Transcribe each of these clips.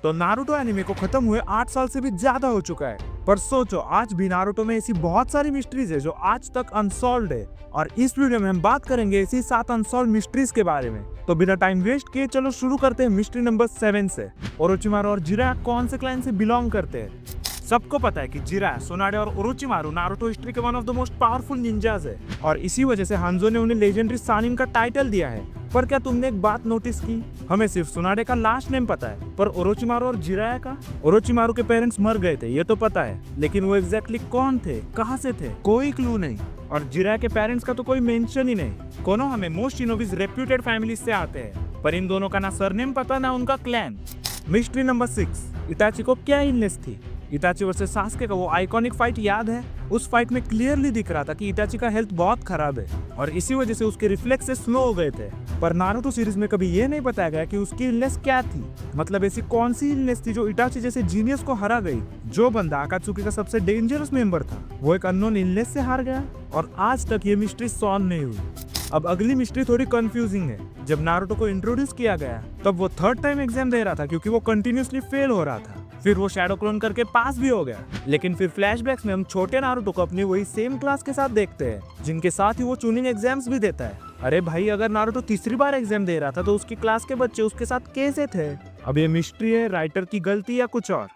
तो Naruto anime को खत्म हुए 8 साल से भी ज्यादा हो चुका है, पर सोचो आज भी नारुतो में ऐसी बहुत सारी मिस्ट्रीज है जो आज तक अनसॉल्व्ड है। और इस वीडियो में हम बात करेंगे ऐसी 7 अनसॉल्व्ड मिस्ट्रीज के बारे में। तो बिना टाइम वेस्ट किए चलो शुरू करते हैं मिस्ट्री नंबर 7 से। ओरोचिमारू और जिराया कौन से क्लैन से बिलोंग करते हैं? सबको पता है कि जिराया, सोनाडे और ओरोचिमारू नारुतो हिस्ट्री के one of the most powerful ninjas है और इसी वजह से हांजो ने उन्हें लेजेंडरी सानिन का टाइटल दिया है। पर क्या तुमने एक बात नोटिस की? हमें सिर्फ सोनाडे का लास्ट नेम पता है, पर ओरोचिमारू और जिराया का? ओरोचिमारू के पेरेंट्स मर गए थे ये तो पता है, लेकिन वो एग्जैक्टली कौन थे, कहाँ से थे, कोई क्लू नहीं। और जिराया के पेरेंट्स का तो कोई मेंशन ही नहीं। कोनोहामे मोस्ट शिनोबीज रेप्यूटेड फैमिली से आते हैं, पर इन दोनों का ना सरनेम पता ना उनका क्लैन। मिस्ट्री नंबर 6, इताची को क्या इलनेस थी? इताची वर्सेस सास्के का वो आइकॉनिक फाइट याद है? उस फाइट में क्लियरली दिख रहा था कि इताची का हेल्थ बहुत खराब है और इसी वजह से उसके रिफ्लेक्सेस स्लो हो गए थे। पर नारुतो सीरीज में कभी ये नहीं बताया गया कि उसकी इलनेस क्या थी, मतलब ऐसी कौन सी इलनेस थी जो इताची जैसे जीनियस को हरा गई। जो बंदा आकात्सुकी का सबसे डेंजरस मेंबर था वो एक अननोन इलनेस से हार गया और आज तक ये मिस्ट्री सॉल्व नहीं हुई। अब अगली मिस्ट्री थोड़ी कंफ्यूजिंग है। जब नारुतो को इंट्रोड्यूस किया गया तब वो 3rd टाइम एग्जाम दे रहा था क्योंकि वो कंटिन्यूसली फेल हो रहा था। फिर वो शैडो क्लोन करके पास भी हो गया, लेकिन फिर फ्लैशबैक्स में हम छोटे नारुतो को अपनी वही सेम क्लास के साथ देखते हैं जिनके साथ ही वो चूनिंग एग्जाम्स भी देता है। अरे भाई, अगर नारुतो तीसरी बार एग्जाम दे रहा था तो उसकी क्लास के बच्चे उसके साथ कैसे थे? अब ये मिस्ट्री है, राइटर की गलती या कुछ और?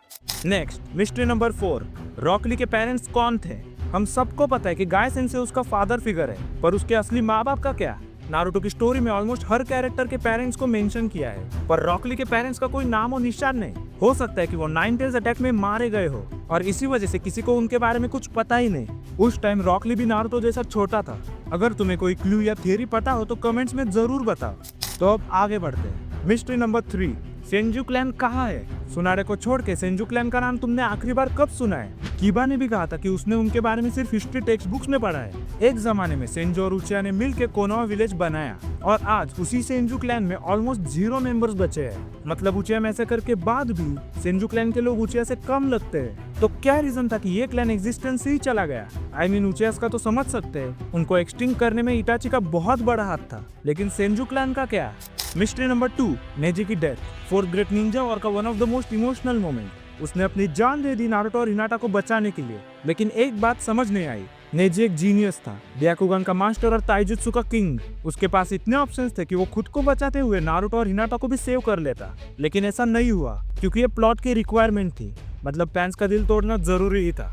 नेक्स्ट मिस्ट्री नंबर 4, रॉक ली के पेरेंट्स कौन थे? हम सबको पता है कि गाय सेंसे उसका फादर फिगर है, पर उसके असली माँ बाप का क्या? नारुतो की स्टोरी में ऑलमोस्ट हर कैरेक्टर के पेरेंट्स को मेंशन किया है, पर रॉक ली के पेरेंट्स का कोई नाम और निशान नहीं। हो सकता है कि वो 9 टेल्स अटैक में मारे गए हो और इसी वजह से किसी को उनके बारे में कुछ पता ही नहीं। उस टाइम रॉक ली भी नारुतो जैसा छोटा था। अगर तुम्हें कोई क्लू या थियरी पता हो तो कमेंट्स में जरूर बताओ। तो अब आगे बढ़ते हैं। मिस्ट्री नंबर 3, सेंजू क्लैन कहाँ है? सोनाडे को छोड़ के सेंजू क्लैन का नाम तुमने आखिरी बार कब सुना है? कीबा ने भी कहा था कि उसने उनके बारे में सिर्फ हिस्ट्री टेक्स्ट बुक्स में पढ़ा है। एक जमाने में सेंजो और उचिया ने मिलकर कोनोहा विलेज बनाया और आज उसी सेंजू क्लैन में ऑलमोस्ट 0 मेंबर्स बचे हैं। मतलब उचिया मैसेकर के बाद भी सेंजू क्लैन के लोग उचिया से कम लगते हैं। तो क्या रीजन था कि ये क्लैन एग्जिस्टेंस से ही चला गया? आई मीन उचियास का तो समझ सकते हैं, उनको एक्सटिंक्ट करने में इताची का बहुत बड़ा हाथ था, लेकिन सेंजू क्लैन का क्या? मिस्ट्री नंबर 2, नेजी की डेथ, 4th ग्रेट निंजा और का one of the most emotional moment. उसने अपनी जान दे दी नारुतो और हिनाटा को बचाने के लिए, लेकिन एक बात समझ नहीं आई। नेजी एक जीनियस था, ब्याकुगन का मास्टर और ताइजुत्सु का किंग। उसके पास इतने ऑप्शंस थे कि वो खुद को बचाते हुए नारुतो और हिनाटा को भी सेव कर लेता, लेकिन ऐसा नहीं हुआ क्योंकि ये प्लॉट की रिक्वायरमेंट थी। मतलब फैंस का दिल तोड़ना जरूरी ही था।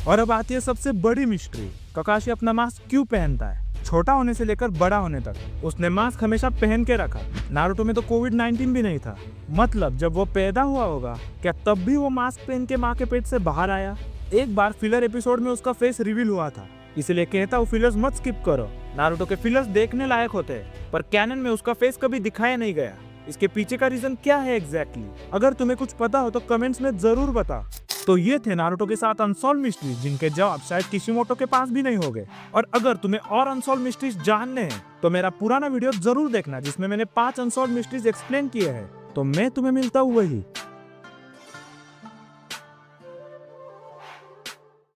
और अब आती है सबसे बड़ी मिस्ट्री, ककाशी अपना मास्क क्यों पहनता है? छोटा होने से लेकर बड़ा होने तक उसने मास्क हमेशा पहन के रखा। नारुतो में तो कोविड-19 भी नहीं था, मतलब जब वो पैदा हुआ होगा क्या तब भी वो मास्क पहन के माँ के पेट से बाहर आया? एक बार फिलर एपिसोड में उसका फेस रिवील हुआ था, इसलिए कहता हूँ फिलर्स मत स्किप करो। नारुतो के फिलर्स देखने लायक होते हैं, पर कैनन में उसका फेस कभी दिखाया नहीं गया। इसके पीछे का रीजन क्या है एग्जैक्टली? अगर तुम्हें कुछ पता हो तो कमेंट्स में जरूर बता। तो ये थे नारुतो के 7 अनसॉल्व मिस्ट्रीज जिनके जवाब शायद किशिमोटो के पास भी नहीं होंगे। और अगर तुम्हें और अनसॉल्व मिस्ट्रीज जानने हैं तो मेरा पुराना वीडियो जरूर देखना जिसमें मैंने 5 अनसॉल्व मिस्ट्रीज एक्सप्लेन किए हैं। तो मैं तुम्हें मिलता हूँ वही।